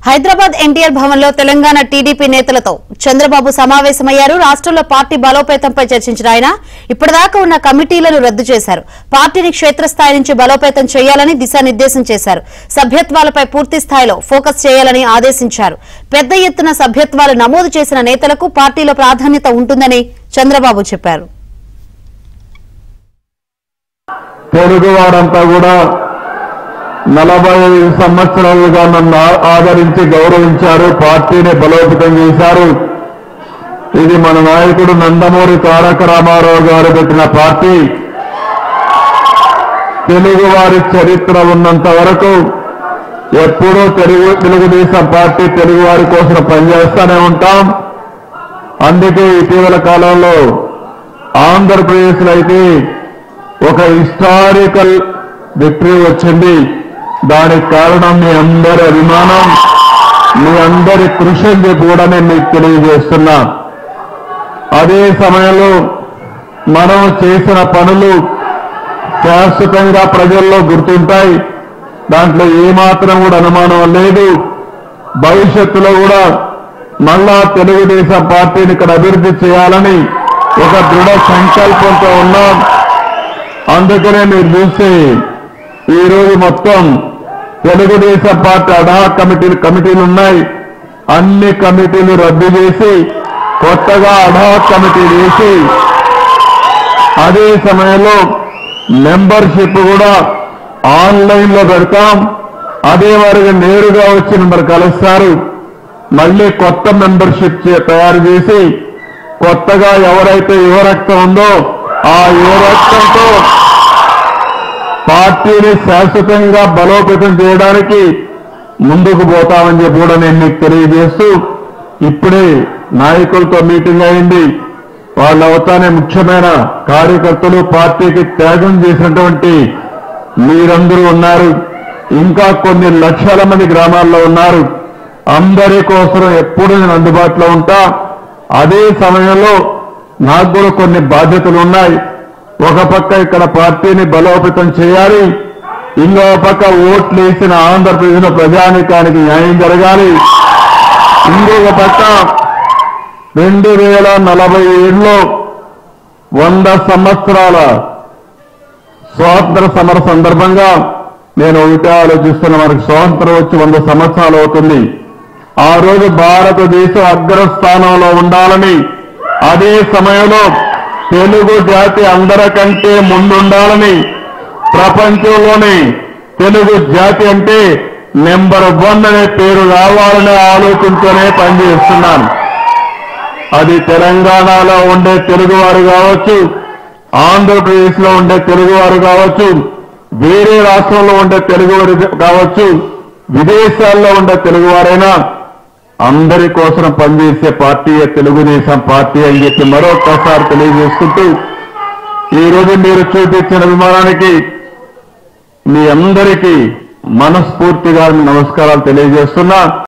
హైదరాబాద్ ఎన్టీఆర్ భవన్ లో తెలంగాణ టీడీపీ నేతలతో చంద్రబాబు సమావేశమయ్యారు. రాష్ట్రంలో పార్టీ బలోపేతంపై చర్చించిన ఆయన ఇప్పటిదాకా ఉన్న కమిటీలను రద్దు చేశారు. పార్టీని క్షేత్రస్థాయి నుంచి బలోపేతం చేయాలని దిశానిర్దేశం చేశారు. సభ్యత్వాలపై పూర్తి స్థాయిలో ఫోకస్ చేయాలని ఆదేశించారు. పెద్ద ఎత్తున సభ్యత్వాలు నమోదు చేసిన నేతలకు పార్టీలో ప్రాధాన్యత ఉంటుందని చంద్రబాబు చెప్పారు. తెలుగువారంతా కూడా 45 సంవత్సరాలుగా నన్ను ఆదరించి గౌరవించారు, పార్టీని బలోపేతం చేశారు. ఇది మన నాయకుడు నందమూరి తారక రామారావు గారు పెట్టిన పార్టీ. తెలుగువారి చరిత్ర ఉన్నంత వరకు ఎప్పుడూ తెలుగుదేశం పార్టీ తెలుగువారి కోసం పనిచేస్తూనే ఉంటాం. అందుకే ఇటీవల కాలంలో ఆంధ్రప్రదేశ్లో అయితే ఒక హిస్టారికల్ విక్టరీ వచ్చింది. దానికి కారణం మీ అందరి అభిమానం, మీ అందరి కృషి అని చెప్పి కూడా నేను మీకు తెలియజేస్తున్నా. అదే సమయంలో మనం చేసిన పనులు శాశ్వతంగా ప్రజల్లో గుర్తుంటాయి. దాంట్లో ఏమాత్రం కూడా అనుమానం లేదు. భవిష్యత్తులో కూడా మళ్ళా తెలుగుదేశం పార్టీని ఇక్కడ అభివృద్ధి చేయాలని ఒక దృఢ సంకల్పంతో ఉన్నాం. అందుకనే మీరు చూస్తే ఈరోజు మొత్తం తెలుగుదేశం పార్టీ అడాక్ కమిటీలు ఉన్నాయి. అన్ని కమిటీలు రద్దు చేసి కొత్తగా అడాక్ కమిటీలు వేసి అదే సమయంలో మెంబర్షిప్ కూడా ఆన్లైన్ లో పెడతాం. అదే వారికి నేరుగా వచ్చి మిమ్మల్ని కలుస్తారు. మళ్ళీ కొత్త మెంబర్షిప్ తయారు చేసి కొత్తగా ఎవరైతే యువ రక్తం ఉందో ఆ యువ రక్తంతో పార్టీని శాశ్వతంగా బలోపేతం చేయడానికి ముందుకు పోతామని చెప్పి కూడా నేను మీకు తెలియజేస్తూ, ఇప్పుడే నాయకులతో మీటింగ్ అయింది. వాళ్ళు అవుతానే ముఖ్యమైన కార్యకర్తలు, పార్టీకి త్యాగం చేసినటువంటి మీరందరూ ఉన్నారు. ఇంకా కొన్ని లక్షల మంది గ్రామాల్లో ఉన్నారు. అందరి కోసం ఎప్పుడు నేను అందుబాటులో ఉంటా. అదే సమయంలో నాకు కూడా కొన్ని బాధ్యతలు ఉన్నాయి. ఒక పక్క ఇక్కడ పార్టీని బలోపేతం చేయాలి, ఇంకో పక్క ఓట్లు వేసిన ఆంధ్రప్రదేశ్ ప్రజానీకానికి న్యాయం జరగాలి. ఇంకొక పక్క 2047లో 100 సంవత్సరాల స్వాతంత్ర సమర సందర్భంగా నేను ఒకటే ఆలోచిస్తున్నా. మనకు స్వాతంత్రం వచ్చి 100 సంవత్సరాలు అవుతుంది. ఆ రోజు భారతదేశం అగ్రస్థానంలో ఉండాలని, అదే సమయంలో తెలుగు జాతి అందరికంటే ముందుండాలని, ప్రపంచంలోనే తెలుగు జాతి అంటే నెంబర్ 1 అనే పేరు రావాలనే ఆలోచనతోనే పనిచేస్తున్నాను. అది తెలంగాణలో ఉండే తెలుగువారు కావచ్చు, ఆంధ్రప్రదేశ్ లో ఉండే తెలుగువారు కావచ్చు, వేరే రాష్ట్రంలో ఉండే తెలుగువారు కావచ్చు, విదేశాల్లో ఉండే తెలుగువారైనా అందరి కోసం పనిచేసే పార్టీ తెలుగుదేశం పార్టీ అని చెప్పి మరొకసారి తెలియజేసుకుంటూ, ఈరోజు మీరు చూపించిన అభిమానానికి మీ అందరికీ మనస్ఫూర్తిగా నమస్కారాలు తెలియజేస్తున్నా.